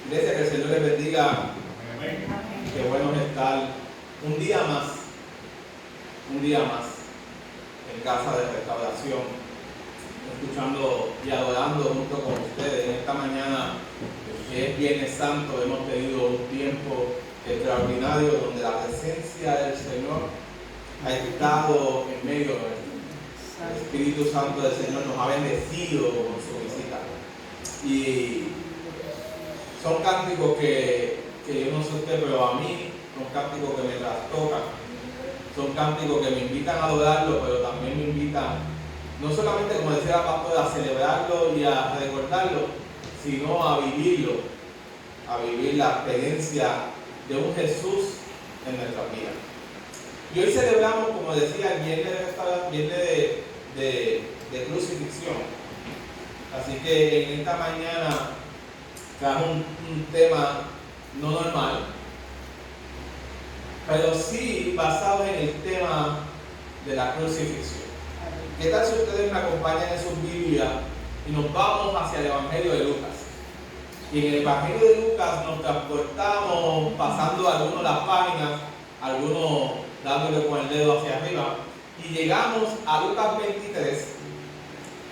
Iglesia, que el Señor les bendiga. Qué bueno es estar un día más en casa de restauración, escuchando y adorando junto con ustedes. En esta mañana, que es Viernes Santo, hemos tenido un tiempo extraordinario donde la presencia del Señor ha estado en medio de nosotros. El Espíritu Santo del Señor nos ha bendecido con su visita. Y son cánticos que yo no sé usted, pero a mí son cánticos que me trastocan. Son cánticos que me invitan a adorarlo, pero también me invitan, no solamente, como decía la pastora, a celebrarlo y a recordarlo, sino a vivirlo, a vivir la experiencia de un Jesús en nuestras vidas. Y hoy celebramos, como decía, el viernes de crucifixión. Así que en esta mañana trajo un tema no normal, pero sí basado en el tema de la crucifixión. ¿Qué tal si ustedes me acompañan en sus Biblias y nos vamos hacia el Evangelio de Lucas? Y en el Evangelio de Lucas nos transportamos pasando algunos las páginas, algunos dándole con el dedo hacia arriba, y llegamos a Lucas 23,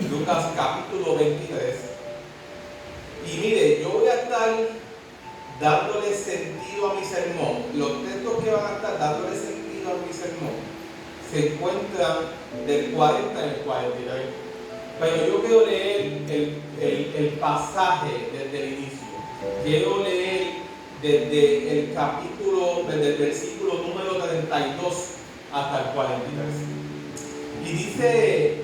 Lucas capítulo 23. Y mire, yo voy a estar dándole sentido a mi sermón. Los textos que van a estar dándole sentido a mi sermón se encuentran del 40 al 43. Pero yo quiero leer el pasaje desde el inicio. Quiero leer desde el capítulo, desde el versículo número 32 hasta el 43. Y dice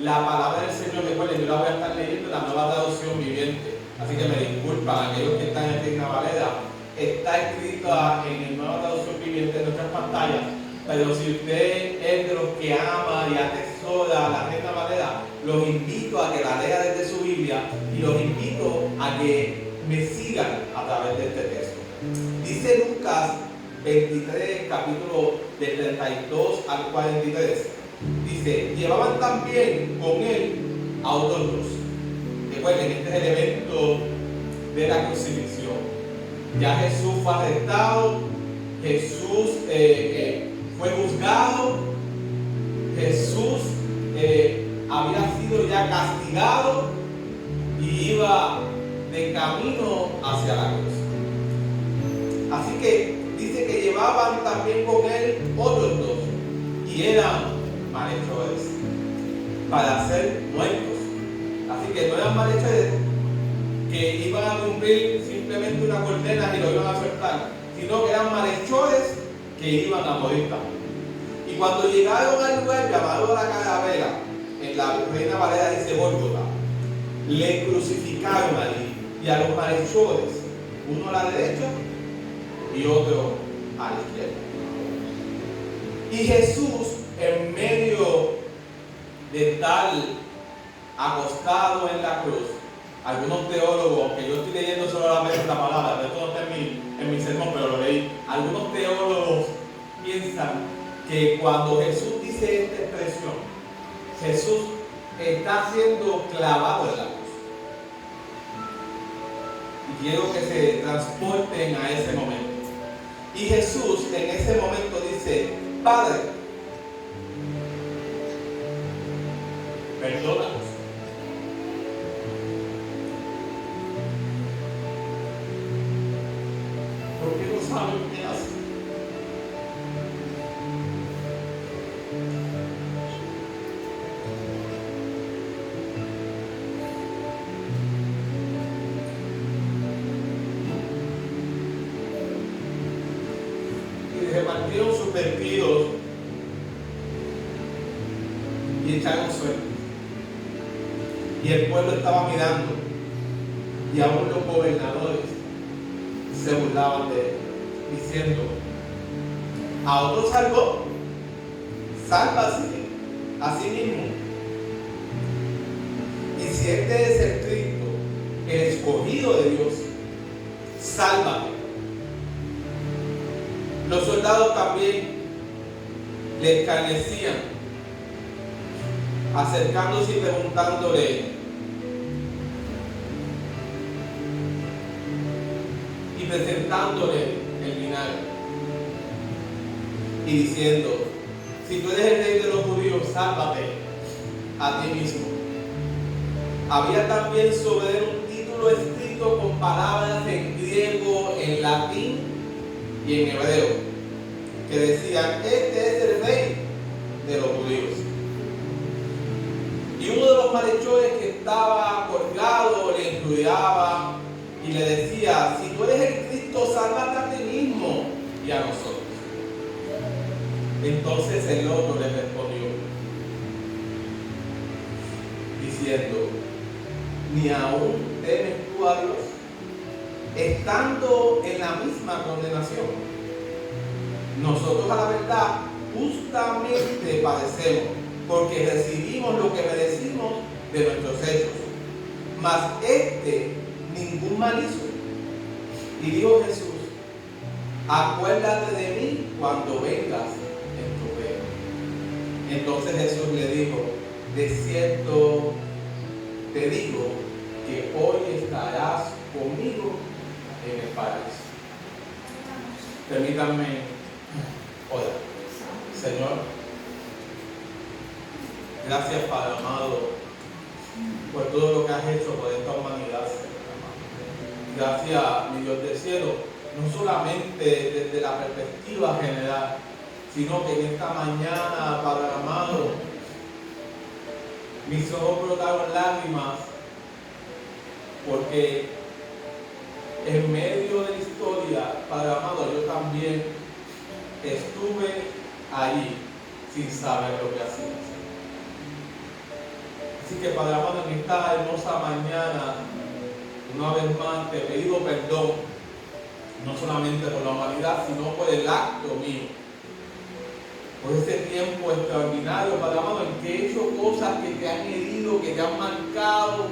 la palabra del Señor. Recuerden, yo la voy a estar leyendo en la Nueva Traducción Viviente. Así que me disculpan aquellos que están en Reina Valera. Está escrita en el Nueva Traducción Viviente en nuestras pantallas. Pero si usted es de los que ama y atesora la Reina Valera, los invito a que la lea desde su Biblia y los invito a que me sigan a través de este texto. Dice Lucas 23, capítulo de 32 al 43. Dice: llevaban también con él a otros dos. Recuerden, este es el evento de la crucifixión. Ya Jesús fue arrestado, Jesús fue juzgado, Jesús había sido ya castigado y iba de camino hacia la cruz. Así que dice que llevaban también con él otros dos y eran malhechores para ser muertos. Así que no eran malhechores que iban a cumplir simplemente una condena y lo iban a soltar, sino que eran malhechores que iban a morir también. Y cuando llegaron al lugar llamado la Calavera, en la Reina Valera dice Gólgota, le crucificaron allí, y a los malhechores, uno a la derecha y otro a la izquierda. Y Jesús, en medio de tal acostado en la cruz, algunos teólogos, que yo estoy leyendo solo la palabra, pero esto no está en mi sermón, pero lo leí, algunos teólogos piensan que cuando Jesús dice esta expresión, Jesús está siendo clavado en la cruz. Y quiero que se transporten a ese momento. Y Jesús en ese momento dice: Padre, perdónanos. Porque no saben qué hacen. Y repartieron sus vestidos y echaron suerte. Y el pueblo estaba mirando, y aún los gobernadores se burlaban de él, diciendo: a otro salvó, sálvase a sí mismo. Y si este es el Cristo, el escogido de Dios, sálvate. Los soldados también le escarnecían, acercándose y preguntándole: y presentándole el vinagre y diciendo: si tú eres el rey de los judíos, sálvate a ti mismo. Había también sobre él un título escrito con palabras en griego, en latín y en hebreo, que decían: este es el rey de los judíos. Y uno de los malhechores que estaba colgado le injuriaba y le decía: si tú eres el Cristo, sálvate a ti mismo y a nosotros. Entonces el otro le respondió diciendo: ¿ni aún temes tú a Dios, estando en la misma condenación? Nosotros, a la verdad, justamente padecemos, porque recibimos lo que merecimos de nuestros hechos, mas este ningún mal hizo. Y dijo Jesús: acuérdate de mí cuando vengas en tu reino. Entonces Jesús le dijo: de cierto te digo que hoy estarás conmigo en el paraíso. Permítanme orar. Señor, gracias, Padre amado, por todo lo que has hecho por esta humanidad, Señor. Gracias, mi Dios del cielo, no solamente desde la perspectiva general, sino que en esta mañana, Padre amado, mis ojos brotaron lágrimas porque en medio de la historia, Padre amado, yo también estuve allí sin saber lo que hacía. Así que, Padre amado, en esta hermosa mañana, una vez más te he pedido perdón, no solamente por la humanidad, sino por el acto mío, por ese tiempo extraordinario, Padre amado, en que he hecho cosas que te han herido, que te han marcado,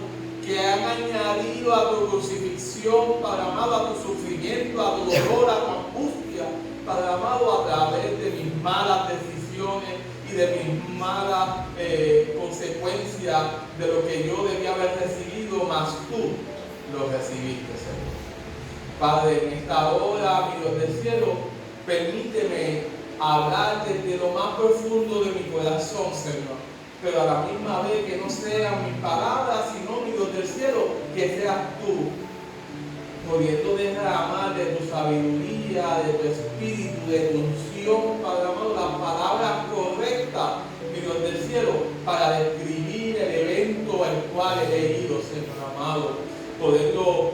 que han añadido a tu crucifixión, Padre amado, a tu sufrimiento, a tu dolor, a tu angustia, Padre amado, a través de mis malas decisiones y de mis malas consecuencias de lo que yo debía haber recibido, mas tú lo recibiste, Señor. Padre, en esta hora, mi Dios del cielo, permíteme hablar desde lo más profundo de mi corazón, Señor, pero a la misma vez que no sean mis palabras, sino, mi Dios del cielo, que seas tú, pudiendo derramar de tu sabiduría, de tu espíritu, de tu unción, Padre amado, las palabras correctas, mi Dios del cielo, para describir el evento al cual he ido, Señor amado, poderlo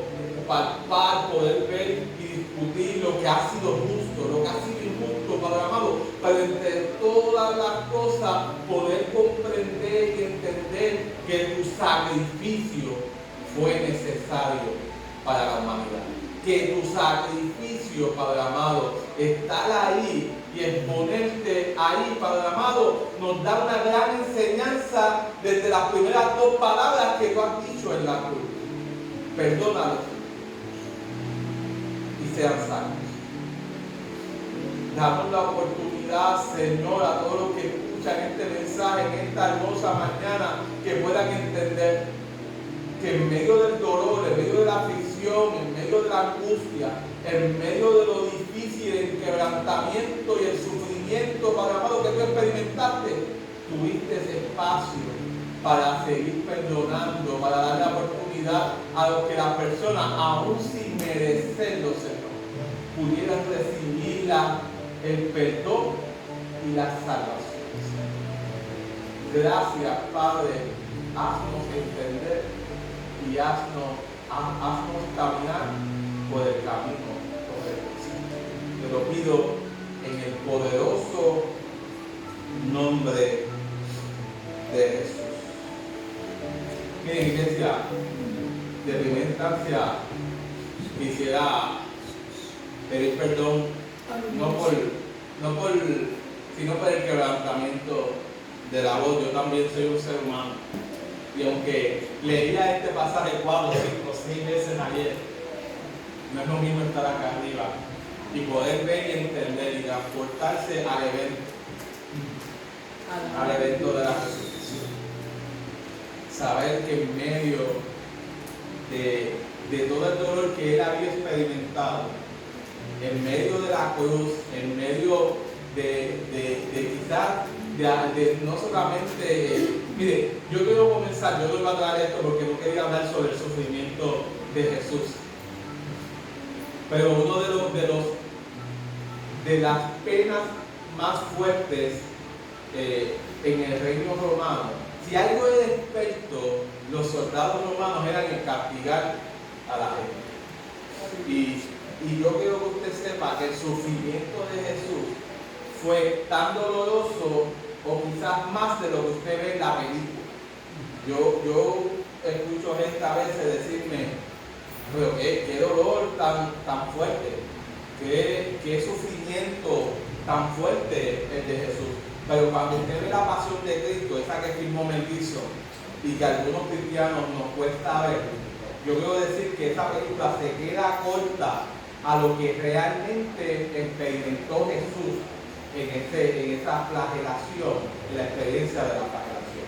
palpar, poder ver y discutir lo que ha sido justo, lo que ha sido injusto, Padre amado, para entre todas las cosas poder comprender y entender que tu sacrificio fue necesario para la humanidad. Que tu sacrificio, Padre amado, estar ahí y exponerte ahí, Padre amado, nos da una gran enseñanza desde las primeras dos palabras que tú has dicho en la cruz. Perdónalos y sean sanos. Damos la oportunidad, Señor, a todos los que escuchan este mensaje en esta hermosa mañana, que puedan entender que en medio del dolor, en medio de la aflicción, en medio de la angustia, en medio de lo difícil, el quebrantamiento y el sufrimiento, Padre amado, que tú experimentaste, tuviste ese espacio para seguir perdonando, para dar la oportunidad a los que las personas, aún sin merecerlo, Señor, pudieran recibir el perdón y la salvación. Gracias, Padre, haznos entender y haznos caminar por el camino correcto. Te lo pido en el poderoso nombre de Jesús. Miren, iglesia, de primera instancia quisiera pedir perdón sino por el quebrantamiento de la voz. Yo también soy un ser humano. Y aunque leía este pasaje 4, 5, 6 veces ayer, no es lo mismo estar acá arriba y poder ver y entender y transportarse al evento de la resurrección. Saber que en medio de de todo el dolor que él había experimentado, en medio de la cruz, en medio de quizás, de no solamente, mire, yo quiero comenzar, yo les voy a traer esto porque no quería hablar sobre el sufrimiento de Jesús, pero uno de las penas más fuertes en el reino romano, si algo era experto, los soldados romanos eran en castigar a la gente. Y yo quiero que usted sepa que el sufrimiento de Jesús fue tan doloroso o quizás más de lo que usted ve en la película. Yo escucho gente a veces decirme, pero qué dolor tan fuerte, qué sufrimiento tan fuerte el de Jesús. Pero cuando usted ve la pasión de Cristo, esa que firmó Melquizo y que a algunos cristianos nos cuesta ver, yo quiero decir que esa película se queda corta a lo que realmente experimentó Jesús en esa flagelación, en la experiencia de la flagelación.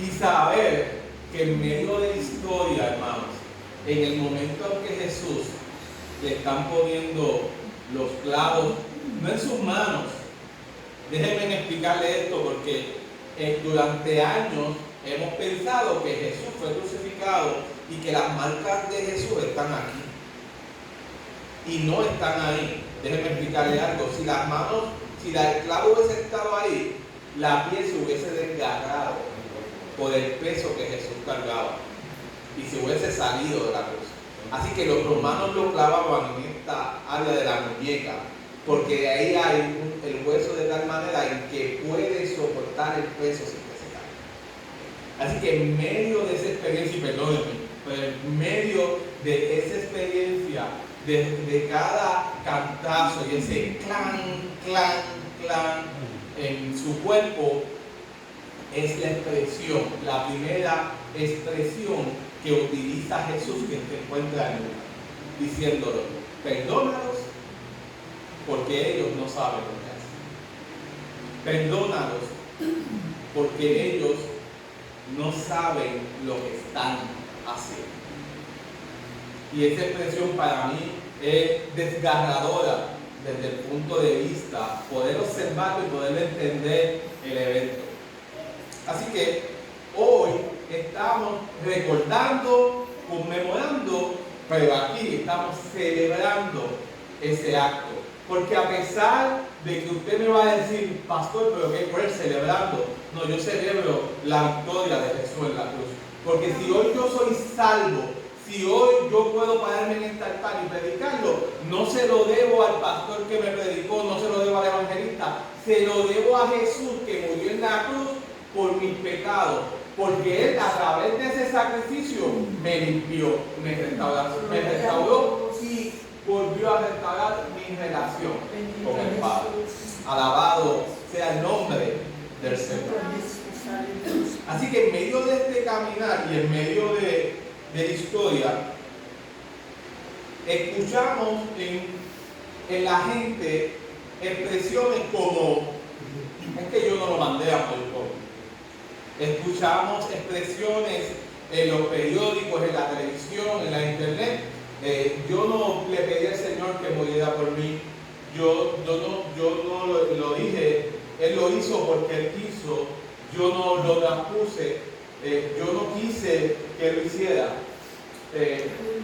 Y saber que en medio de la historia, hermanos, en el momento en que Jesús le están poniendo los clavos, no en sus manos, déjenme explicarle esto porque durante años hemos pensado que Jesús fue crucificado y que las marcas de Jesús están aquí. Y no están ahí. Déjenme explicarle algo. Si las manos, si el clavo hubiese estado ahí, la piel se hubiese desgarrado por el peso que Jesús cargaba y se hubiese salido de la cruz. Así que los romanos lo clavaban en esta área de la muñeca, porque de ahí hay el hueso de tal manera en que puede soportar el peso sin que se caiga. Así que en medio de esa experiencia, y perdónenme, pero en medio de esa experiencia, de cada cantazo y ese clan, clan, clan en su cuerpo, es la expresión, la primera expresión que utiliza Jesús que se encuentra en Lucas, diciéndolo, perdónalos porque ellos no saben lo que hacen. Perdónalos porque ellos no saben lo que están haciendo. Y esa expresión para mí es desgarradora desde el punto de vista, poder observarlo y poder entender el evento. Así que hoy estamos recordando, conmemorando, pero aquí estamos celebrando ese acto. Porque a pesar de que usted me va a decir, pastor, pero ¿qué fue celebrando? No, yo celebro la victoria de Jesús en la cruz. Porque si hoy yo soy salvo, si hoy yo puedo pararme en este altar y predicarlo, no se lo debo al pastor que me predicó, no se lo debo al evangelista, se lo debo a Jesús que murió en la cruz por mis pecados, porque Él a través de ese sacrificio me limpió, me restauró y volvió a restaurar mi relación con el Padre. Alabado sea el nombre del Señor. Así que en medio de este caminar y en medio de la historia, escuchamos en la gente expresiones como, es que yo no lo mandé a Puerto. Escuchamos expresiones en los periódicos, en la televisión, en la internet. Yo no le pedí al Señor que muriera por mí. Yo no lo dije. Él lo hizo porque Él quiso. Yo no lo transpuse. Yo no quise que lo hiciera.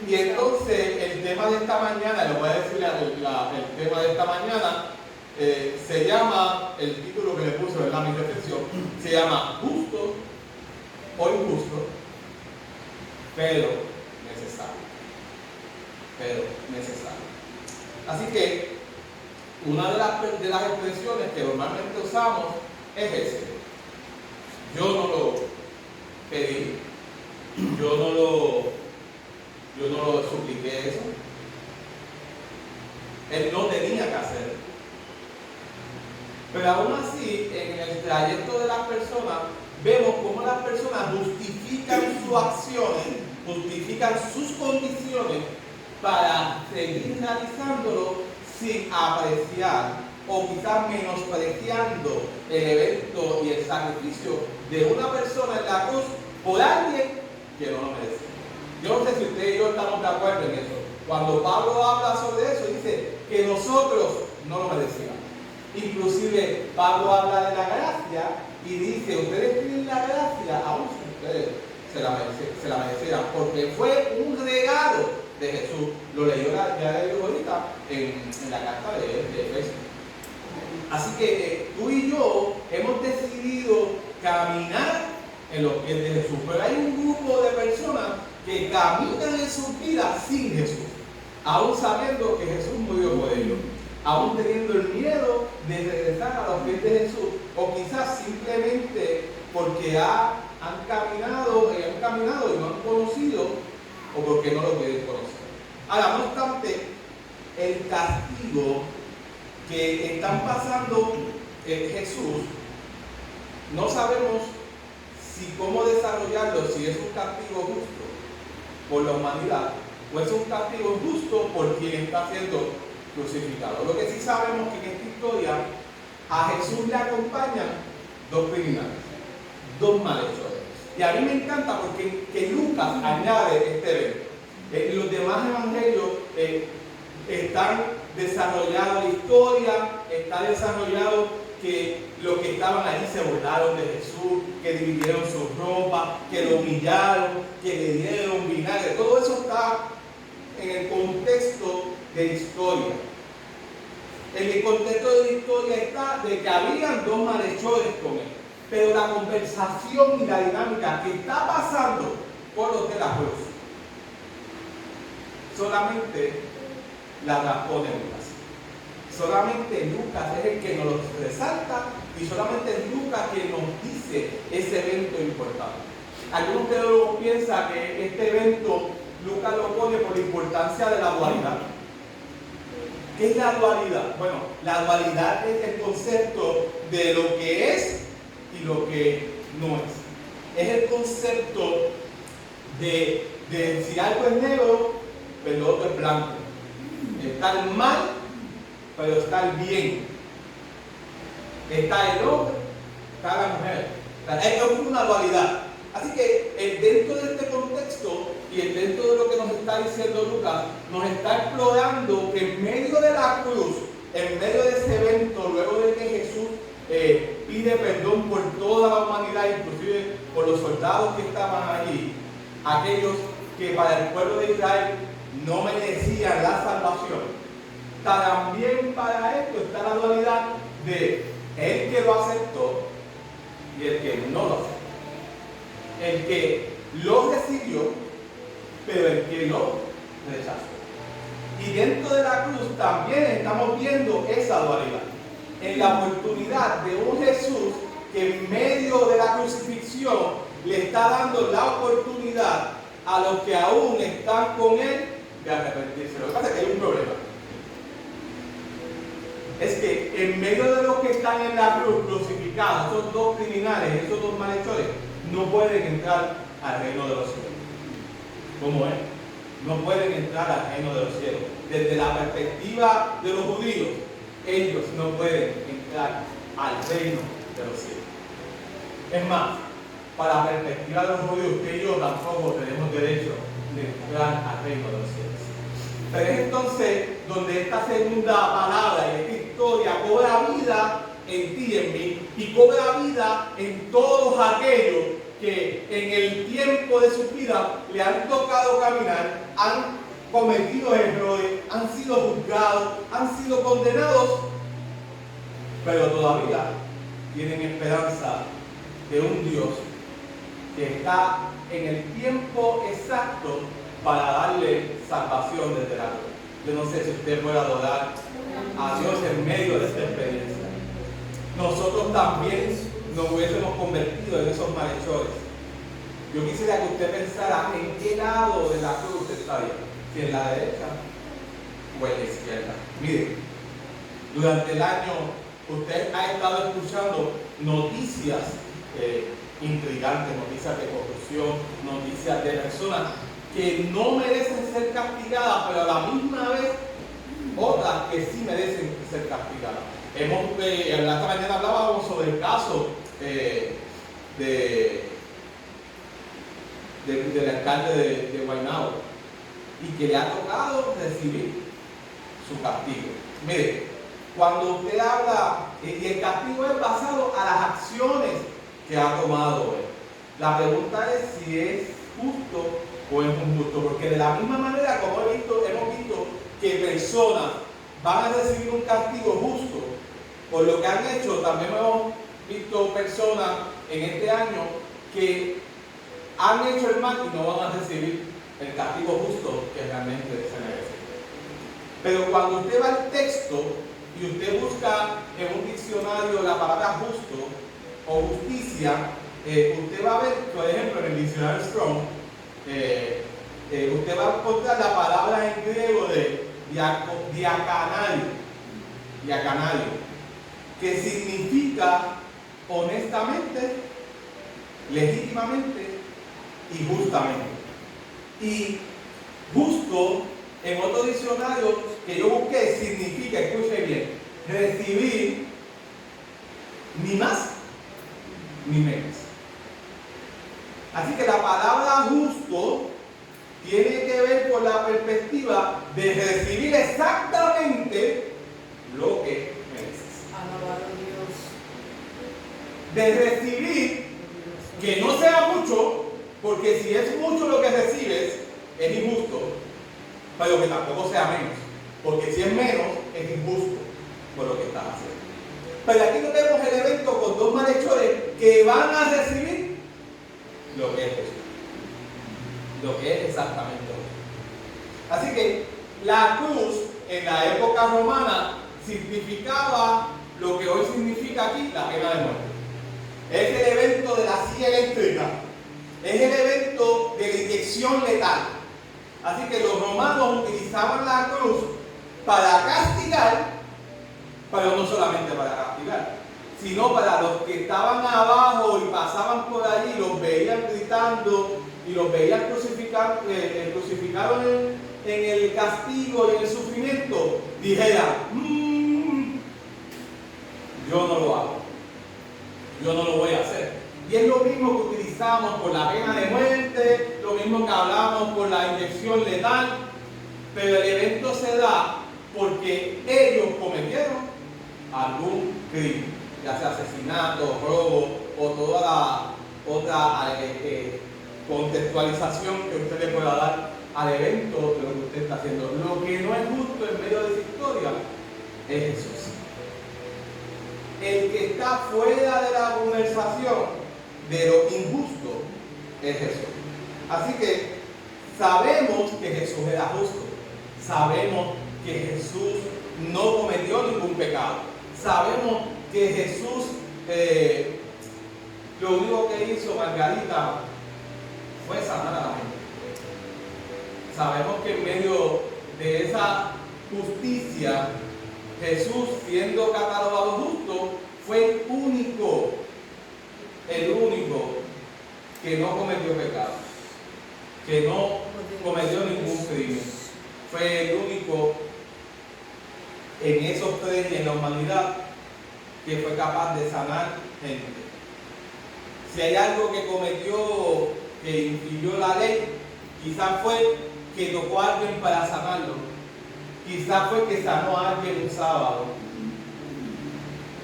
Y entonces el tema de esta mañana, le voy a decir el tema de esta mañana, se llama, el título que le puse, ¿verdad? Mi reflexión, se llama Justo o Injusto, pero necesario. Pero necesario. Así que una de las expresiones que normalmente usamos es ese. Yo no lo pedí, yo no lo supliqué eso. Él no tenía que hacerlo. Pero aún así, en el trayecto de las personas, vemos cómo las personas justifican sus acciones, justifican sus condiciones para seguir realizándolo sin apreciar o quizás menospreciando el evento y el sacrificio de una persona en la cruz por alguien que no lo merece. Yo no sé si usted y yo estamos de acuerdo en eso. Cuando Pablo habla sobre eso, dice que nosotros no lo merecíamos. Inclusive Pablo habla de la gracia y dice, ustedes tienen la gracia, aún si ustedes se la merecieran, porque fue un regalo de Jesús. Lo leyó ya ahorita en la carta de Efesios. Así que tú y yo hemos decidido caminar en los pies de Jesús, pero hay un grupo de personas que caminan en sus vidas sin Jesús, aún sabiendo que Jesús murió por ellos, aún teniendo el miedo de regresar a los pies de Jesús, o quizás simplemente porque han caminado y no han conocido, o porque no lo quieren conocer. Ahora, no obstante, el castigo que están pasando Jesús, no sabemos si cómo desarrollarlo, si es un castigo justo por la humanidad o es un castigo justo por quien está siendo crucificado. Lo que sí sabemos es que en esta historia a Jesús le acompañan dos criminales, dos malhechores. Y a mí me encanta porque que Lucas añade este evento. Los demás evangelios están desarrollados la historia, está desarrollado que los que estaban allí se burlaron de Jesús, que dividieron su ropa, que lo humillaron, que le dieron vinagre. Todo eso está en el contexto de la historia. En el contexto de la historia está de que habían dos malhechores con él, pero la conversación y la dinámica que está pasando por los de la cruz solamente la transpone Lucas. Solamente Lucas es el que nos lo resalta y solamente es Lucas quien nos dice ese evento importante. Algunos teólogos piensan que este evento Lucas lo pone por la importancia de la dualidad. ¿Qué es la dualidad? Bueno, la dualidad es el concepto de lo que es y lo que no es. Es el concepto de si algo es negro, pero lo otro es blanco. Está el mal, pero está el bien. Está el hombre, está la mujer. Es una dualidad. Así que dentro de este contexto y dentro de lo que nos está diciendo Lucas, nos está explorando que en medio de la cruz, en medio de ese evento, luego de que Jesús pide perdón por toda la humanidad, inclusive por los soldados que estaban allí, aquellos que para el pueblo de Israel no merecían la salvación. También para esto está la dualidad de el que lo aceptó y el que no lo aceptó. El que lo recibió, pero el que lo rechazó. Y dentro de la cruz también estamos viendo esa dualidad. En la oportunidad de un Jesús que en medio de la crucifixión le está dando la oportunidad a los que aún están con él de arrepentirse. Lo que pasa es que hay un problema. Es que en medio de los que están en la cruz crucificados, esos dos criminales, esos dos malhechores, no pueden entrar al reino de los cielos. ¿Cómo es? No pueden entrar al reino de los cielos. Desde la perspectiva de los judíos, ellos no pueden entrar al reino de los cielos. Es más, para la perspectiva de los judíos, usted y yo tampoco tenemos derecho de entrar al reino de los cielos. Pero es entonces donde esta segunda palabra y esta historia cobra vida en ti y en mí, y cobra vida en todos aquellos que en el tiempo de su vida le han tocado caminar, han cometido errores, han sido juzgados, han sido condenados, pero todavía tienen esperanza de un Dios que está en el tiempo exacto para darle salvación desde la cruz. Yo no sé si usted puede adorar a Dios en medio de esta experiencia. Nosotros también nos hubiésemos convertido en esos malhechores. Yo quisiera que usted pensara en qué lado de la cruz está bien, si en la derecha o en la izquierda. Mire, durante el año usted ha estado escuchando noticias intrigantes, noticias de corrupción, noticias de personas que no merecen ser castigadas, pero a la misma vez otras que sí merecen ser castigadas. Esta mañana hablábamos sobre el caso del alcalde de Guaynabo, y que le ha tocado recibir su castigo. Mire, cuando usted habla, y el castigo es basado a las acciones que ha tomado él. La pregunta es si es justo o es injusto, porque de la misma manera como hemos visto que personas van a recibir un castigo justo por lo que han hecho, también hemos visto personas en este año que han hecho el mal y no van a recibir el castigo justo que realmente se merece. Pero cuando usted va al texto y usted busca en un diccionario la palabra justo o justicia, usted va a ver, por ejemplo, en el diccionario Strong, usted va a encontrar la palabra en griego de diacanario, que significa honestamente, legítimamente y justamente. Y justo, en otro diccionario que yo busqué, significa, escuche bien, recibir ni más ni menos. Así que la palabra justo tiene que ver con la perspectiva de recibir exactamente lo que mereces. Alabado Dios. De recibir que no sea mucho, porque si es mucho lo que recibes, es injusto, pero que tampoco sea menos, porque si es menos, es injusto por lo que estás haciendo. Pero aquí no tenemos el evento con dos malhechores que van a recibir lo que es justo, lo que es exactamente justo. Así que la cruz en la época romana significaba lo que hoy significa aquí la pena de muerte. Es el evento de la silla eléctrica, es el evento de la inyección letal. Así que los romanos utilizaban la cruz para castigar, pero no solamente para castigar, sino para los que estaban abajo y pasaban por allí, los veían gritando y los veían crucificados en el castigo y en el sufrimiento, dijeran, yo no lo hago, yo no lo voy a hacer. Y es lo mismo que utilizamos por la pena de muerte, lo mismo que hablamos por la inyección letal, pero el evento se da porque ellos cometieron algún crimen, ya sea asesinato, robo o toda la otra contextualización que usted le pueda dar al evento de lo que usted está haciendo. Lo que no es justo en medio de esa historia es Jesús. El que está fuera de la conversación de lo injusto es Jesús. Así que sabemos que Jesús era justo, sabemos que Jesús no cometió ningún pecado, sabemos que Jesús lo único que hizo Margarita fue sanar a la gente. Sabemos que en medio de esa justicia, Jesús, siendo catalogado justo, fue el único que no cometió pecado, que no cometió ningún crimen. Fue el único en esos tres y en la humanidad que fue capaz de sanar gente. Si hay algo que cometió, que infringió la ley, quizás fue que tocó a alguien para sanarlo. Quizás fue que sanó a alguien un sábado.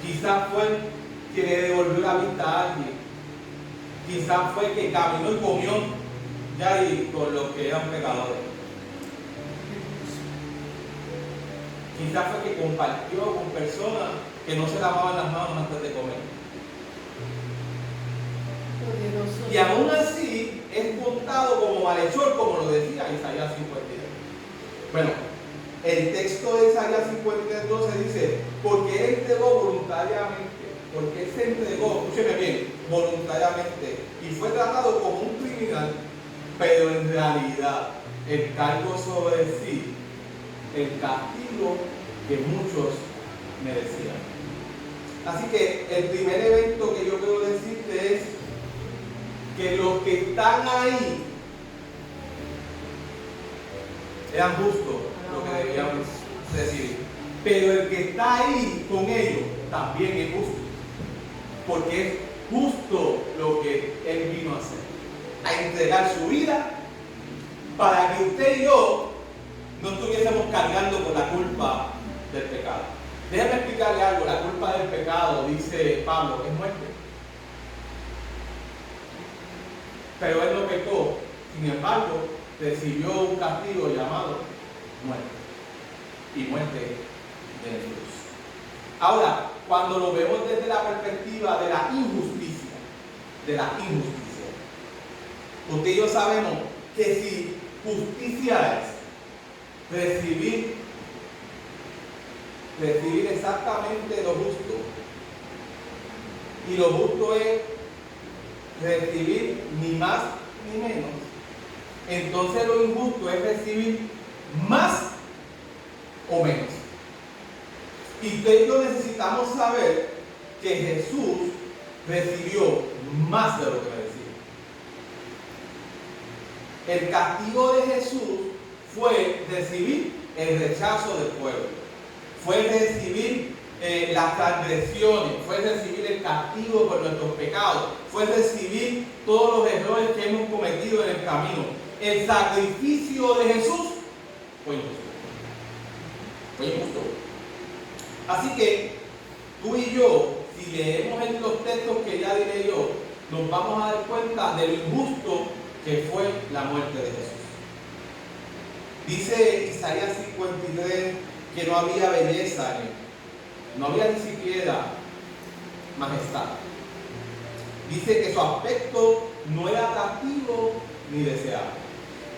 Quizás fue que le devolvió la vista a alguien. Quizás fue que caminó y comió ya y con los que eran pecadores. Quizás fue que compartió con personas que no se lavaban las manos antes de comer. Y aún así es contado como malhechor, como lo decía Isaías 53. Bueno, el texto de Isaías 53:12 dice, porque él entregó voluntariamente, porque él se entregó, escúcheme bien, voluntariamente, y fue tratado como un criminal, pero en realidad él cargó sobre sí el castigo que muchos merecían. Así que el primer evento que yo quiero decirte es que los que están ahí eran justos lo que debían recibir, pero el que está ahí con ellos también es justo, porque es justo lo que él vino a hacer. a entregar su vida para que usted y yo no estuviésemos cargando con la culpa del pecado. Déjame explicarle algo. La culpa del pecado, dice Pablo, es muerte. Pero él no pecó, sin embargo, recibió un castigo llamado muerte. Y muerte de cruz. Ahora, cuando lo vemos desde la perspectiva de la injusticia, usted y yo sabemos que si justicia es recibir exactamente lo justo, y lo justo es recibir ni más ni menos, entonces lo injusto es recibir más o menos. Y usted y yo necesitamos saber que Jesús recibió más de lo que merecía. El castigo de Jesús fue recibir el rechazo del pueblo, fue recibir las transgresiones, fue recibir el castigo por nuestros pecados, fue recibir todos los errores que hemos cometido en el camino. El sacrificio de Jesús fue injusto. Fue injusto. Así que tú y yo, si leemos en los textos que ya diré yo, nos vamos a dar cuenta de lo injusto que fue la muerte de Jesús. Dice Isaías 53 que no había belleza en él, no había ni siquiera majestad. Dice que su aspecto no era atractivo ni deseado.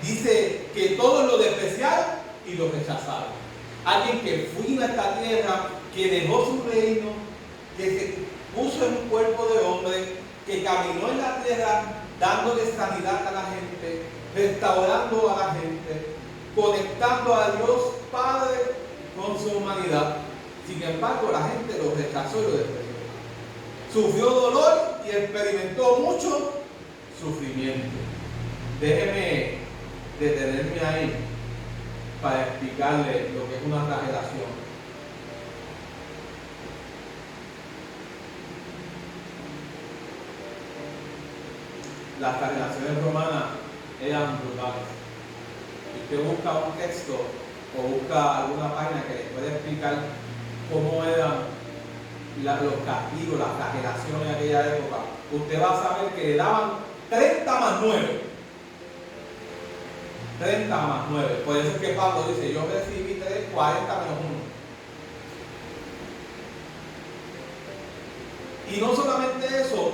Dice que todos lo despreciaron y lo rechazaron. Alguien que vino a esta tierra, que dejó su reino, que se puso en un cuerpo de hombre, que caminó en la tierra dándole sanidad a la gente, restaurando a la gente, conectando a Dios Padre con su humanidad. Sin embargo, la gente lo rechazó y lo despreció. Sufrió dolor y experimentó mucho sufrimiento. Déjeme detenerme ahí para explicarle lo que es una flagelación. Las flagelaciones romanas eran brutales. Si usted busca un texto o busca alguna página que les pueda explicar cómo eran los castigos, las flagelaciones de aquella época, usted va a saber que le daban 30 más 9. 30 más 9. Por eso es que Pablo dice, yo recibí 40 menos 1. Y no solamente eso,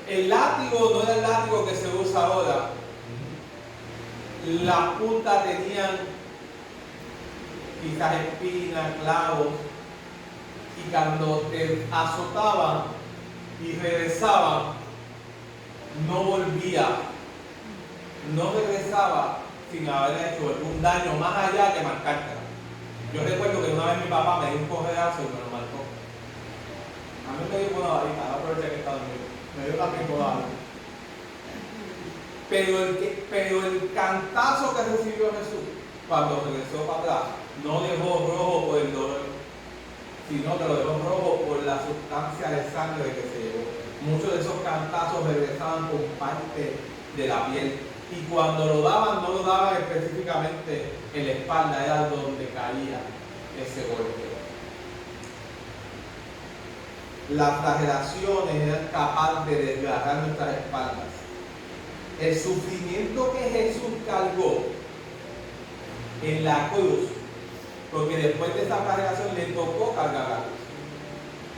el látigo no era el látigo que se usa ahora. Las puntas tenían quizás espinas, clavos, y cuando te azotaban y regresaban, no regresaba sin haber hecho algún daño más allá que marcártela. Yo recuerdo que una vez mi papá me dio un cojeazo y me lo marcó. A mí me dio una varita, no aproveché que estaba dormido. Me dio la picodada. Pero el cantazo que recibió Jesús cuando regresó para atrás no dejó rojo por el dolor, sino que lo dejó rojo por la sustancia de sangre que se llevó. Muchos de esos cantazos regresaban con parte de la piel. Y cuando lo daban, no lo daban específicamente en la espalda, era donde caía ese golpe. Las flagelaciones eran capaces de desgarrar nuestras espaldas. El sufrimiento que Jesús cargó en la cruz, porque después de esa flagelación le tocó cargar la cruz,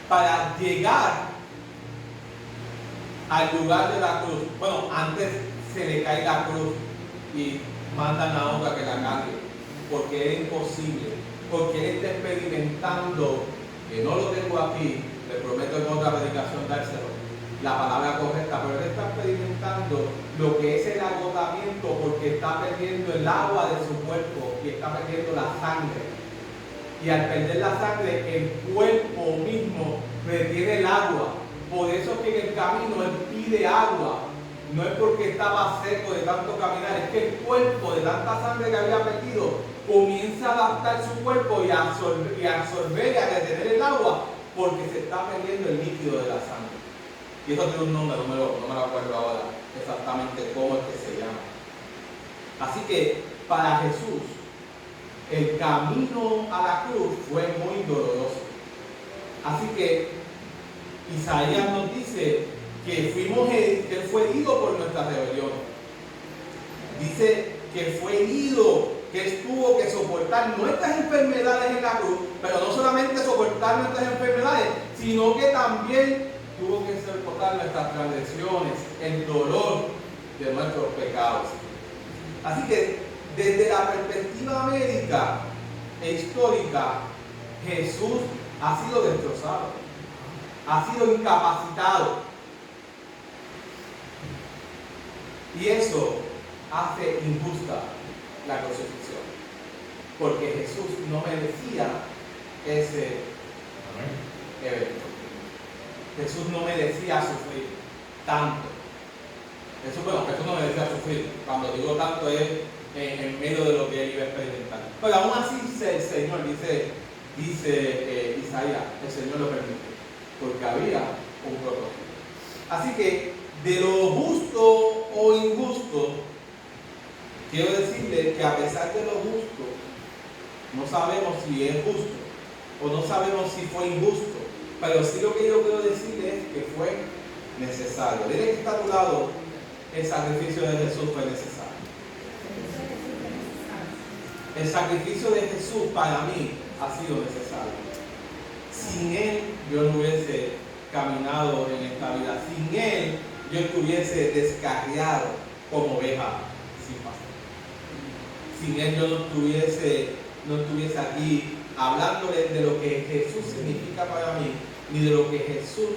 para llegar al lugar de la cruz. Bueno, antes se le cae la cruz y mandan a otra que la cargue, porque es imposible, porque él está experimentando, que no lo tengo aquí, le prometo en otra predicación dárselo, la palabra correcta, pero él está experimentando lo que es el agotamiento, porque está perdiendo el agua de su cuerpo y está perdiendo la sangre. Y al perder la sangre, el cuerpo mismo retiene el agua. Por eso es que en el camino él pide agua. No es porque estaba seco de tanto caminar, es que el cuerpo, de tanta sangre que había perdido, comienza a adaptar su cuerpo y a absorber y a retener el agua, porque se está perdiendo el líquido de la sangre. Y eso tiene un nombre, no me lo acuerdo ahora exactamente cómo es que se llama. Así que para Jesús, el camino a la cruz fue muy doloroso. Así que Isaías nos dice que Él fue herido por nuestras rebeliones. Dice que fue herido, que Él tuvo que soportar nuestras enfermedades en la cruz, pero no solamente soportar nuestras enfermedades, sino que también tuvo que soportar nuestras transgresiones, el dolor de nuestros pecados. Así que desde la perspectiva médica e histórica, Jesús ha sido destrozado, ha sido incapacitado. Y eso hace injusta la crucifixión, porque Jesús no merecía ese evento. Jesús no merecía sufrir tanto. Jesús no merecía sufrir. Cuando digo tanto es en medio de lo que él iba a experimentar. Pero aún así el Señor, dice Isaías, el Señor lo permite, porque había un propósito. Así que de lo justo o injusto, quiero decirle que a pesar de lo justo, no sabemos si es justo o no sabemos si fue injusto, pero sí lo que yo quiero decirle es que fue necesario. Dile que está a tu lado, el sacrificio de Jesús fue necesario. El sacrificio de Jesús para mí ha sido necesario. Sin Él yo no hubiese caminado en esta vida. Sin Él yo estuviese descarriado como oveja sin pastor. Sin Él yo no estuviese aquí hablándole de lo que Jesús significa para mí, ni de lo que Jesús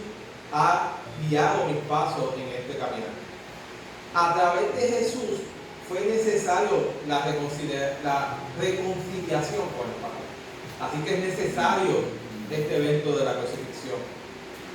ha guiado mis pasos en este caminar. A través de Jesús fue necesario la reconciliación con el Padre. Así que es necesario este evento de la crucifixión.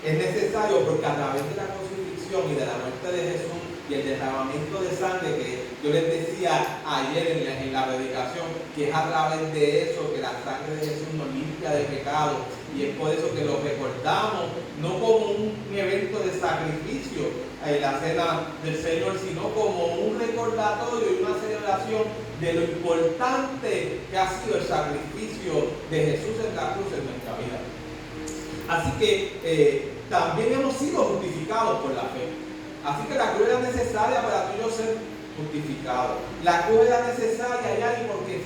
Es necesario porque a través de la crucifixión y de la muerte de Jesús y el derramamiento de sangre que yo les decía ayer en la predicación, que es a través de eso que la sangre de Jesús nos limpia de pecado, y es por eso que lo recordamos no como un evento de sacrificio en la cena del Señor, sino como un recordatorio y una celebración de lo importante que ha sido el sacrificio de Jesús en la cruz en nuestra vida. Así que también hemos sido justificados por la fe. Así que la cruz era necesaria para tú y yo ser justificados. La cruz era necesaria, Yari, porque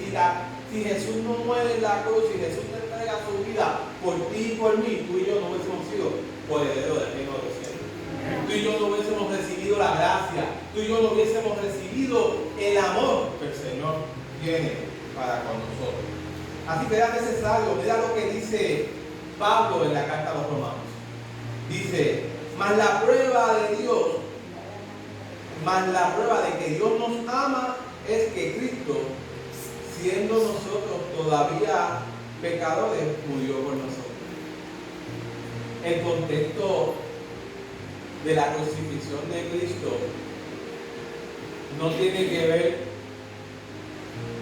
si Jesús no muere en la cruz, si Jesús no entrega su vida por ti y por mí, tú y yo no hubiésemos sido herederos del reino de los cielos. Tú y yo no hubiésemos recibido la gracia, tú y yo no hubiésemos recibido el amor que el Señor tiene para con nosotros. Así que era necesario. Mira lo que dice Pablo en la carta a los Romanos. Dice, mas la prueba de que Dios nos ama es que Cristo, siendo nosotros todavía pecadores, murió por nosotros. El contexto de la crucifixión de Cristo no tiene que ver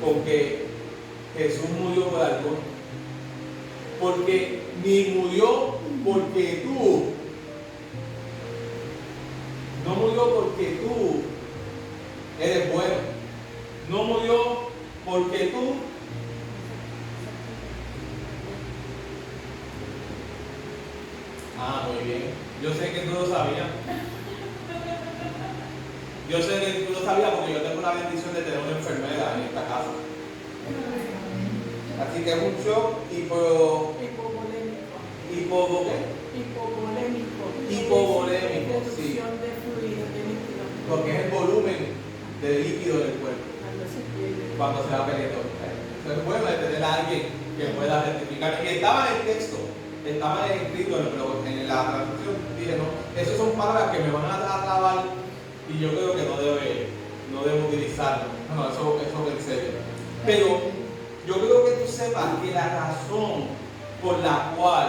con que Jesús murió por algo, porque ni murió porque tú, no murió porque tú eres bueno, no murió porque tú muy bien, yo sé que tú lo sabías. Yo sé que tú lo sabías porque yo tengo la bendición de tener una enfermera en esta casa. Así que es un shock hipovolémico, sí. Porque es el volumen de líquido del cuerpo cuando se da penetrón. Es bueno de tener a alguien que pueda rectificar. Y estaba en el texto, estaba escrito, pero en la traducción dije, no, esas son palabras que me van a trabar y yo creo que no debo utilizarlo. No, eso pensé. Pero yo creo que tú sepas que la razón por la cual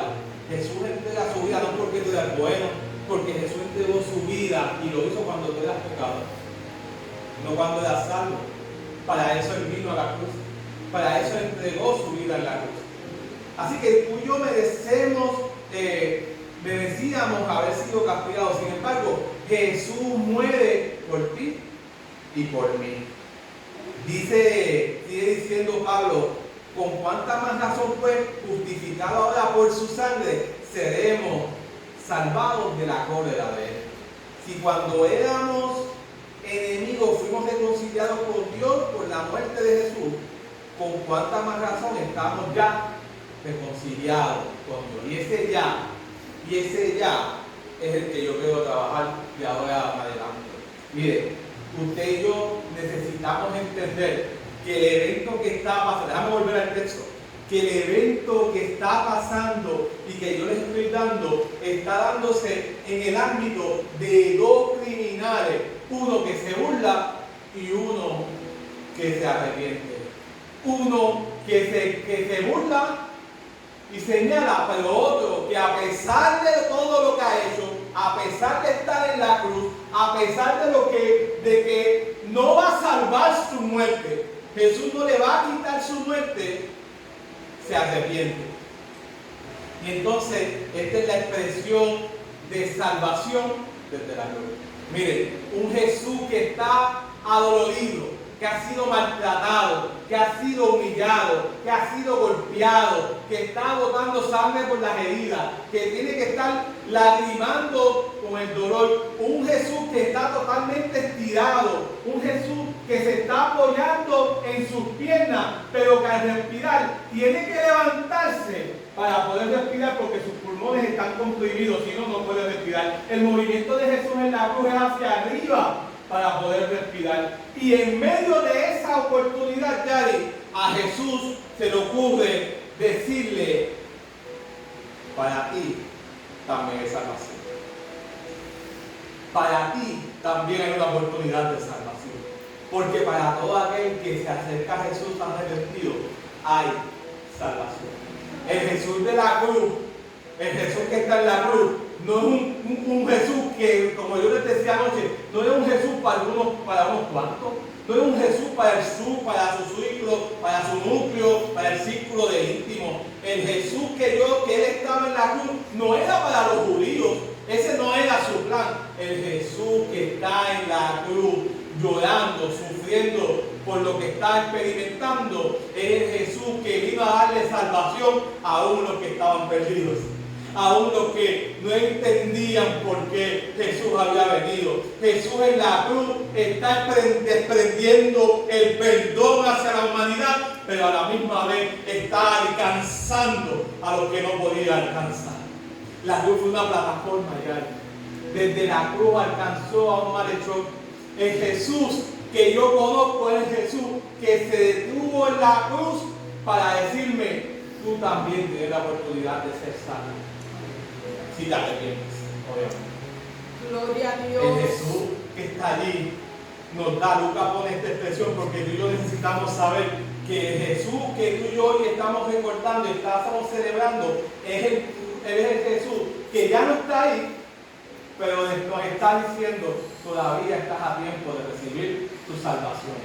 Jesús entrega su vida no es porque tú eras bueno, porque Jesús entregó su vida y lo hizo cuando tú eras pecador, no cuando eras salvo. Para eso Él vino a la cruz, para eso Él entregó su vida en la cruz. Así que tú y yo merecemos merecíamos haber sido castigados. Sin embargo, Jesús muere por ti y por mí. Sigue diciendo Pablo, con cuánta más razón pues, justificado ahora por su sangre, seremos salvados de la cólera de él. Si cuando éramos enemigos fuimos reconciliados con Dios por la muerte de Jesús, con cuánta más razón estamos ya reconciliados con Dios. Y ese ya es el que yo quiero trabajar de ahora en adelante. Mire, usted y yo necesitamos entender que el evento que está pasando, déjame volver al texto, que el evento que está pasando y que yo les estoy dando, está dándose en el ámbito de dos criminales, uno que se burla y uno que se arrepiente. Uno que se burla y señala, pero otro que a pesar de todo lo que ha hecho, a pesar de estar en la cruz, a pesar de que no va a salvar su muerte, Jesús no le va a quitar su muerte, se arrepiente. Y entonces, esta es la expresión de salvación desde la cruz. Mire, un Jesús que está adolorido, que ha sido maltratado, que ha sido humillado, que ha sido golpeado, que está botando sangre por las heridas, que tiene que estar lagrimando con el dolor. Un Jesús que está totalmente estirado, un Jesús que se está apoyando en sus piernas, pero que al respirar tiene que levantarse para poder respirar porque sus pulmones están comprimidos, si no, no puede respirar. El movimiento de Jesús en la cruz es hacia arriba para poder respirar. Y en medio de esa oportunidad, Yari, a Jesús se le ocurre decirle, para ti también es salvación. Para ti también hay una oportunidad de salvación. Porque para todo aquel que se acerca a Jesús arrepentido, hay salvación. El Jesús de la cruz, el Jesús que está en la cruz, no es un Jesús que, como yo les decía anoche, no es un Jesús para unos cuantos, no es un Jesús para su círculo, para su núcleo, para el círculo de íntimo. El Jesús que él estaba en la cruz no era para los judíos, ese no era su plan. El Jesús que está en la cruz, llorando, sufriendo por lo que está experimentando, es el Jesús que vino a darle salvación a unos que estaban perdidos, a unos que no entendían por qué Jesús había venido. Jesús en la cruz está desprendiendo el perdón hacia la humanidad, pero a la misma vez está alcanzando a los que no podía alcanzar. La cruz fue una plataforma ya. Desde la cruz alcanzó a un malhechor. El Jesús que yo conozco es el Jesús que se detuvo en la cruz para decirme, tú también tienes la oportunidad de ser sano. Si te arrepientes, obviamente. Gloria a Dios. El Jesús que está allí nos da, Lucas pone esta expresión porque tú y yo necesitamos saber que el Jesús que tú y yo hoy estamos recordando y estamos celebrando es el Jesús que ya no está ahí, pero nos está diciendo, todavía estás a tiempo de recibir tu salvación.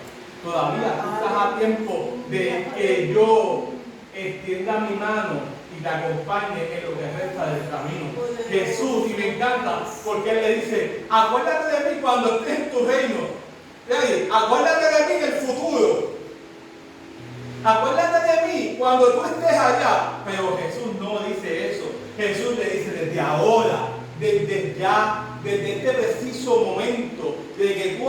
Todavía estás a tiempo de que yo extienda mi mano y te acompañe en lo que resta del camino. Jesús, y me encanta, porque Él le dice, acuérdate de mí cuando estés en tu reino. Acuérdate de mí en el futuro. Acuérdate de mí cuando tú estés allá. Pero Jesús no dice eso. Jesús le dice desde ahora, desde ya, desde este preciso momento, de que tú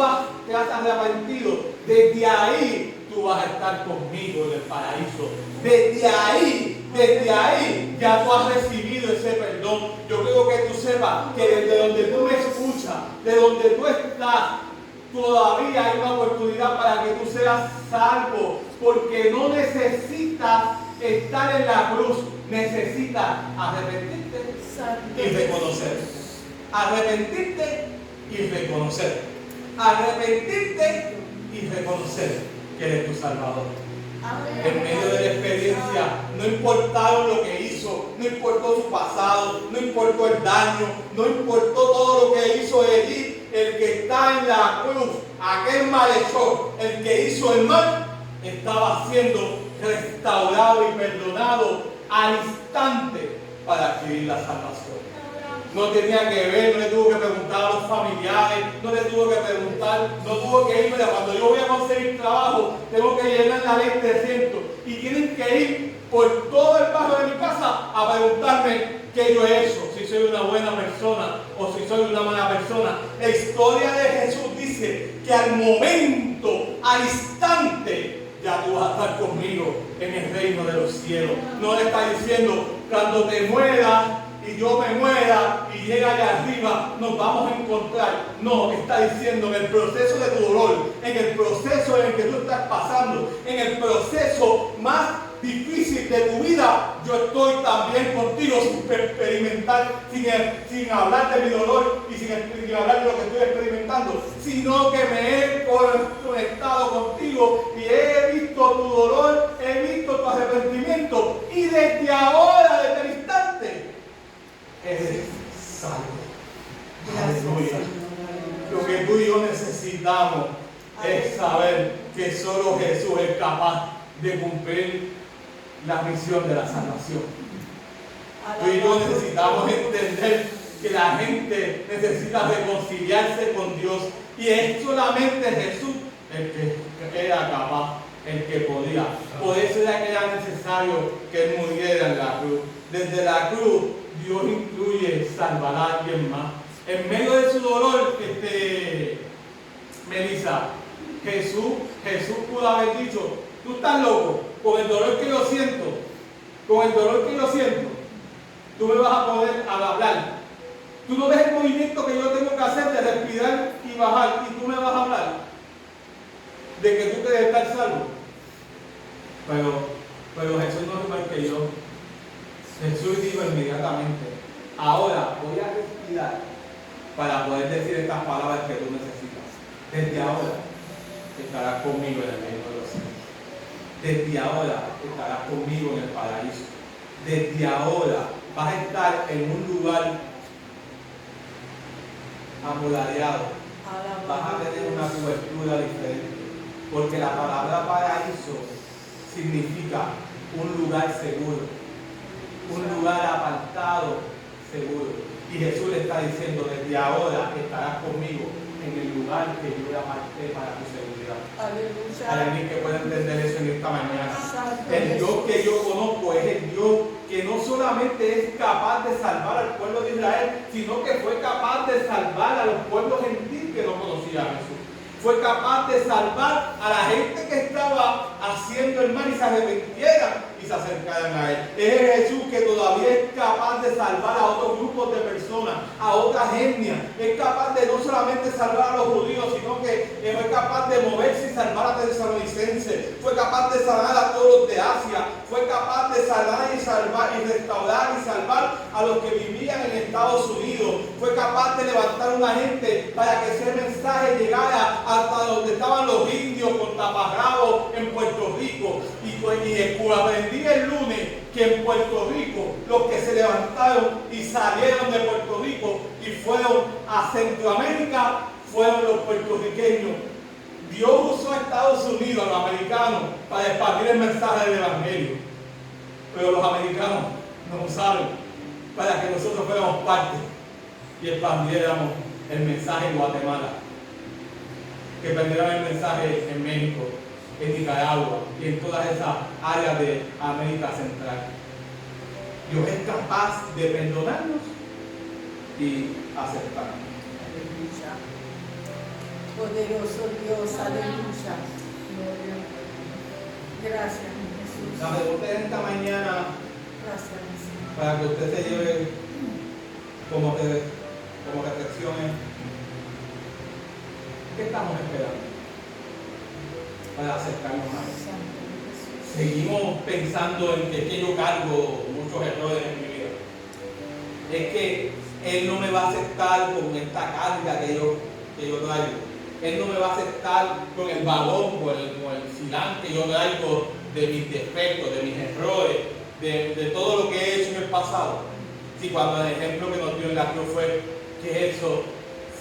te has arrepentido, desde ahí tú vas a estar conmigo en el paraíso. Desde ahí ya tú has recibido ese perdón. Yo quiero que tú sepas que desde donde tú me escuchas, de donde tú estás, todavía hay una oportunidad para que tú seas salvo, porque no necesitas estar en la cruz, necesitas arrepentirte y reconocer. Arrepentirte y reconocer. Arrepentirte y reconocer que eres tu Salvador. En medio de la experiencia, no importaron lo que hizo, no importó su pasado, no importó el daño, no importó todo lo que hizo allí, el que está en la cruz, aquel malhechor, el que hizo el mal, estaba siendo restaurado y perdonado al instante para adquirir la salvación. no tenía que ver, no le tuvo que preguntar a los familiares, no le tuvo que preguntar, no tuvo que ir, mira, cuando yo voy a conseguir trabajo, tengo que llenar la ley 300 y tienen que ir por todo el barrio de mi casa a preguntarme qué yo he hecho, si soy una buena persona o si soy una mala persona. La historia de Jesús dice que al momento, al instante, ya tú vas a estar conmigo en el reino de los cielos. No le está diciendo, cuando te mueras y yo me muera y llega allá arriba, nos vamos a encontrar. No, está diciendo, en el proceso de tu dolor, en el proceso en el que tú estás pasando, en el proceso más difícil de tu vida, yo estoy también contigo, sin experimentar, sin hablar de mi dolor y sin hablar de lo que estoy experimentando, sino que me he conectado contigo y he visto tu dolor, he visto tu arrepentimiento y desde ahora, desde el instante, eres salvo. Aleluya. Lo que tú y yo necesitamos es saber que solo Jesús es capaz de cumplir la misión de la salvación. Tú y yo necesitamos entender que la gente necesita reconciliarse con Dios y es solamente Jesús el que era capaz, el que podía. Por eso era que era necesario que Él muriera en la cruz. Desde la cruz Dios incluye salvar a alguien más. En medio de su dolor, Melissa, Jesús pudo haber dicho, tú estás loco, con el dolor que yo siento, tú me vas a poder hablar. Tú no ves el movimiento que yo tengo que hacer de respirar y bajar, y tú me vas a hablar de que tú quieres estar salvo. Pero Jesús no es igual que yo. Jesús dijo inmediatamente, ahora voy a respirar para poder decir estas palabras que tú necesitas. Desde ahora estarás conmigo en el reino de los cielos. Desde ahora estarás conmigo en el paraíso. Desde ahora vas a estar en un lugar amurallado. Vas a tener una cobertura diferente. Porque la palabra paraíso significa un lugar seguro. Un lugar apartado, seguro. Y Jesús le está diciendo, desde ahora estarás conmigo en el lugar que yo aparté para tu seguridad. Aleluya. Hay alguien que pueda entender eso en esta mañana. El Dios que yo conozco es el Dios que no solamente es capaz de salvar al pueblo de Israel, sino que fue capaz de salvar a los pueblos gentiles que no conocían a Jesús. Fue capaz de salvar a la gente que estaba haciendo el mal y se arrepintieran y se acercaran a Él. Es el Jesús que todavía es capaz de salvar a otros grupos de personas, a otras etnias. Es capaz de no solamente salvar a los judíos, sino que fue capaz de moverse y salvar a tesalonicenses. Fue capaz de salvar a todos los de Asia. Fue capaz de salvar y restaurar y salvar a los que vivían en Estados Unidos. Fue capaz de levantar una gente para que ese mensaje llegara hasta donde estaban los indios con taparrabos en Puerto Rico. Y aprendí el lunes que en Puerto Rico los que se levantaron y salieron de Puerto Rico y fueron a Centroamérica fueron los puertorriqueños. Dios usó a Estados Unidos, a los americanos, para expandir el mensaje del Evangelio. Pero los americanos nos usaron para que nosotros fuéramos parte y expandiéramos el mensaje en Guatemala, que expandiéramos el mensaje en México, en Nicaragua y en todas esas áreas de América Central. Dios es capaz de perdonarnos y aceptarnos. Aleluya. Poderoso Dios, aleluya. Gracias, Jesús. La pregunta de esta mañana, Gracias, Jesús. para que usted se lleve como reflexiones, ¿qué estamos esperando para acercarnos a Él? Seguimos pensando en que yo cargo muchos errores en mi vida. Es que Él no me va a aceptar con esta carga que yo traigo. Él no me va a aceptar con el balón, con el silán que yo traigo de mis defectos, de mis errores, de todo lo que he hecho en el pasado. Si cuando el ejemplo que nos dio en la cruz fue que eso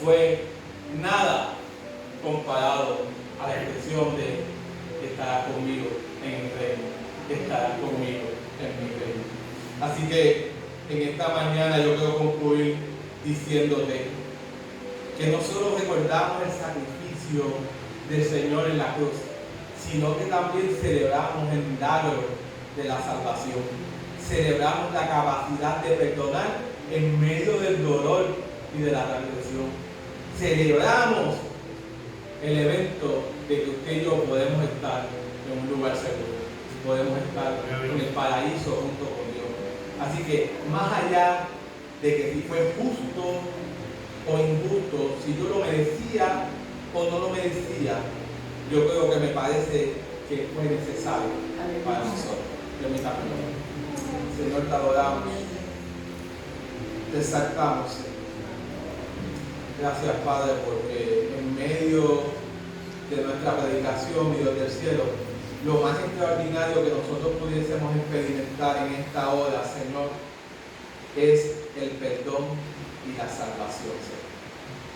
fue nada comparado a la expresión de estarás conmigo en el reino, estarás conmigo en mi reino. Así que en esta mañana yo quiero concluir diciéndote que no solo recordamos el sacrificio del Señor en la cruz, sino que también celebramos el milagro de la salvación. Celebramos la capacidad de perdonar en medio del dolor y de la transgresión. Celebramos el evento de que usted y yo podemos estar en un lugar seguro, podemos estar en el paraíso junto con Dios. Así que más allá de que si fue justo o injusto, si yo lo merecía o no lo merecía, yo creo que me parece que fue necesario para nosotros. Permítanme. Señor, te adoramos, te exaltamos. Gracias, Padre, porque en medio de nuestra predicación, mi Dios del cielo, lo más extraordinario que nosotros pudiésemos experimentar en esta hora, Señor, es el perdón y la salvación, Señor.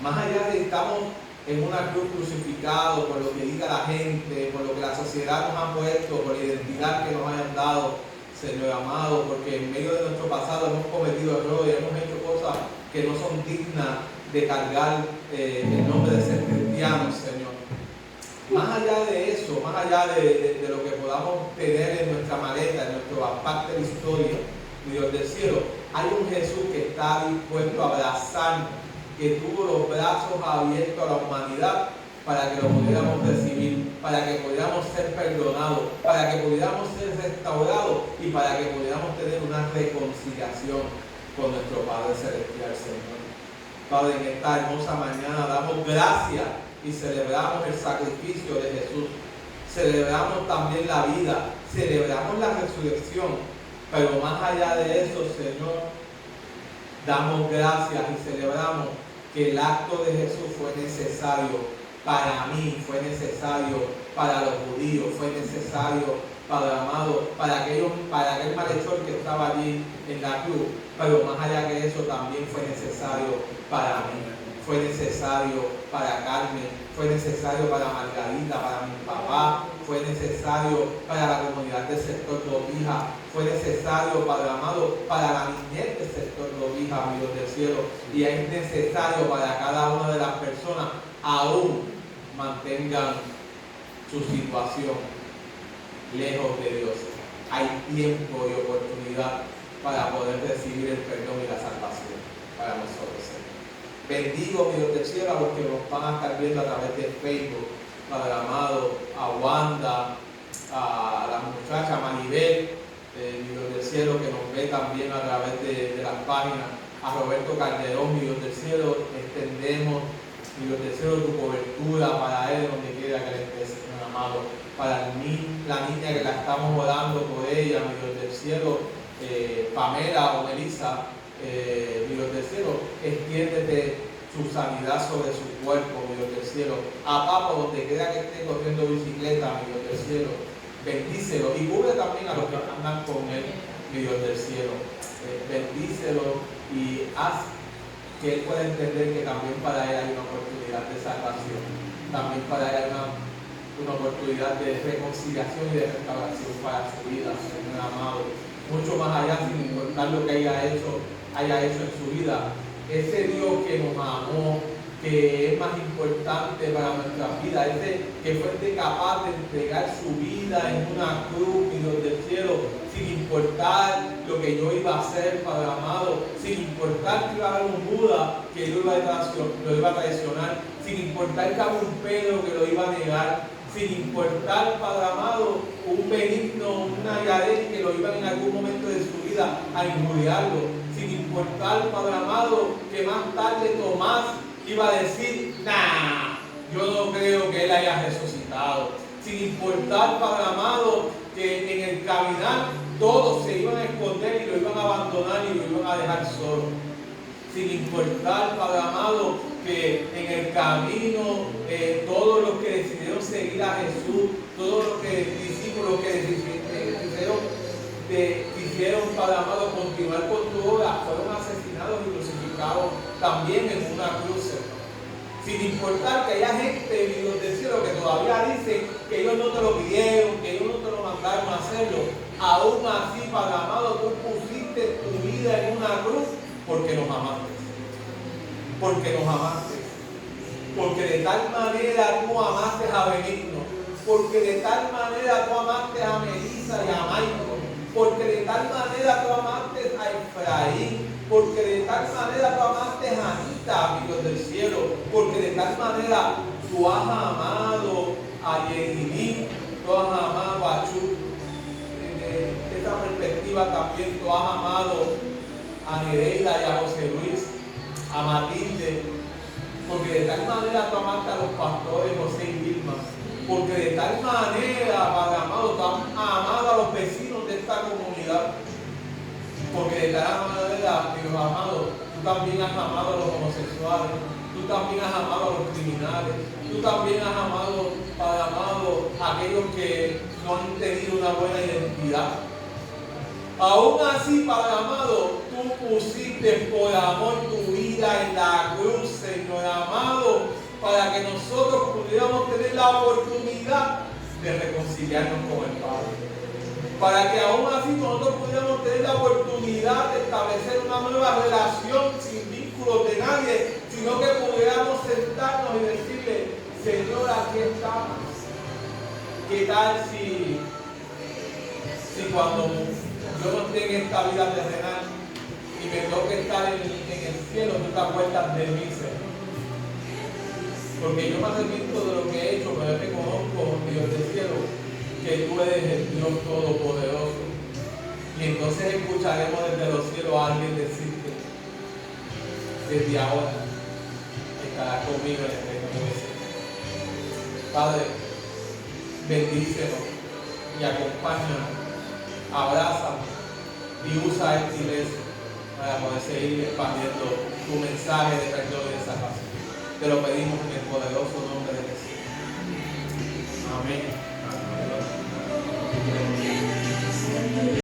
Más allá de que estamos en una cruz crucificado por lo que diga la gente, por lo que la sociedad nos ha puesto, por la identidad que nos hayan dado, Señor amado, porque en medio de nuestro pasado hemos cometido errores, hemos hecho cosas que no son dignas de cargar el nombre de ser cristianos, Señor. Más allá de eso, más allá de lo que podamos tener en nuestra maleta, en nuestra parte de la historia, mi Dios del cielo, hay un Jesús que está dispuesto a abrazarnos, que tuvo los brazos abiertos a la humanidad para que lo pudiéramos recibir, para que pudiéramos ser perdonados, para que pudiéramos ser restaurados y para que pudiéramos tener una reconciliación con nuestro Padre Celestial, Señor. Padre, en esta hermosa mañana damos gracias y celebramos el sacrificio de Jesús. Celebramos también la vida, celebramos la resurrección, pero más allá de eso, Señor, damos gracias y celebramos que el acto de Jesús fue necesario para mí, fue necesario para los judíos, fue necesario, Padre amado, para aquel malhechor que estaba allí en la cruz, pero más allá de eso también fue necesario para mí, fue necesario para Carmen, fue necesario para Margarita, para mi papá, fue necesario para la comunidad del sector Lobija, fue necesario, Padre amado, para la niñez del sector Lobija, amigos del cielo, y es necesario para cada una de las personas, aún mantengan su situación lejos de Dios. Hay tiempo y oportunidad para poder recibir el perdón y la salvación para nosotros, Señor. Bendigo, mi Dios del cielo, a los que nos van a estar viendo a través de Facebook, Padre amado, a Wanda, a la muchacha Maribel, mi Dios del cielo, que nos ve también a través de las páginas, a Roberto Calderón, mi Dios del cielo, extendemos, mi Dios del cielo, tu cobertura para él, donde quiera que él esté, Señor amado, para la niña que la estamos orando por ella, mi Dios del cielo, Pamela o Melissa, mi Dios del cielo, extiéndete su sanidad sobre su cuerpo, mi Dios del cielo. A Papa, donde quiera que esté corriendo bicicleta, mi Dios del cielo, bendícelo y cubre también a los que andan con él, mi Dios del cielo. Bendícelo y haz que él pueda entender que también para él hay una oportunidad de salvación, también para él hay una oportunidad de reconciliación y de restauración para su vida, Señor amado. Mucho más allá, sin importar lo que haya hecho en su vida, ese Dios que nos amó, que es más importante para nuestra vida, ese que fue capaz de entregar su vida en una cruz, mi Dios del cielo, sin importar lo que yo iba a hacer, Padre amado, sin importar que iba a haber un Buda que lo iba a traicionar, sin importar que había un Pedro que lo iba a negar, sin importar, Padre amado, un Benigno, una Yareli que lo iban en algún momento de su vida a injuriarlo, sin importar, Padre amado, que más tarde Tomás iba a decir, nah, yo no creo que él haya resucitado, sin importar, Padre amado, que en el caminar todos se iban a esconder y lo iban a abandonar y lo iban a dejar solo, sin importar, Padre amado, que en el camino todos los que decidieron seguir a Jesús, todos los discípulos que quisieron, Padre amado, continuar con tu obra, fueron asesinados y crucificados también en una cruz. Sin importar que haya gente, mi Dios del cielo, que todavía dicen que ellos no te lo pidieron, que ellos no te lo mandaron a hacerlo, aún así, Padre amado, tú pusiste tu vida en una cruz porque nos amaste. porque nos amaste. Porque de tal manera tú amaste a Benigno. Porque de tal manera tú amaste a Melissa y a Michael. Porque de tal manera tú amaste a Efraín. Porque de tal manera tú amaste a Anita, Dios del cielo. Porque de tal manera tú has amado a Yenilín, tú has amado a Chu. Desde esta perspectiva también tú has amado a Nereida y a José Luis, a Matilde. Porque de tal manera tú amaste a los pastores José y Vilma. Porque de tal manera, Padre amado, tú has amado a los vecinos de esta comunidad. Porque de tal manera, Dios amado, tú también has amado a los homosexuales, tú también has amado a los criminales, tú también has amado, Padre amado, a aquellos que no han tenido una buena identidad. Aún así, Padre amado, tú pusiste por amor tu vida en la cruz, Señor amado, para que nosotros pudiéramos tener la oportunidad de reconciliarnos con el Padre. Para que aún así nosotros pudiéramos tener la oportunidad de establecer una nueva relación sin vínculos de nadie, sino que pudiéramos sentarnos y decirle, Señor, aquí estamos. ¿Qué tal si cuando yo no esté en esta vida terrenal y me toque estar en el cielo, tú te acuerdas de mí, Señor? Porque yo me arrepiento de lo que he hecho, pero yo reconozco, Dios del cielo, que tú eres el Dios Todopoderoso. Y entonces escucharemos desde los cielos a alguien decirte, desde ahora estarás conmigo en el reino de los cielos. Padre, bendícenos y acompáñanos, abrázanos y usa esta iglesia para poder seguir expandiendo tu mensaje de perdón y de salvación. Te lo pedimos en el poderoso nombre de Jesús. Amén.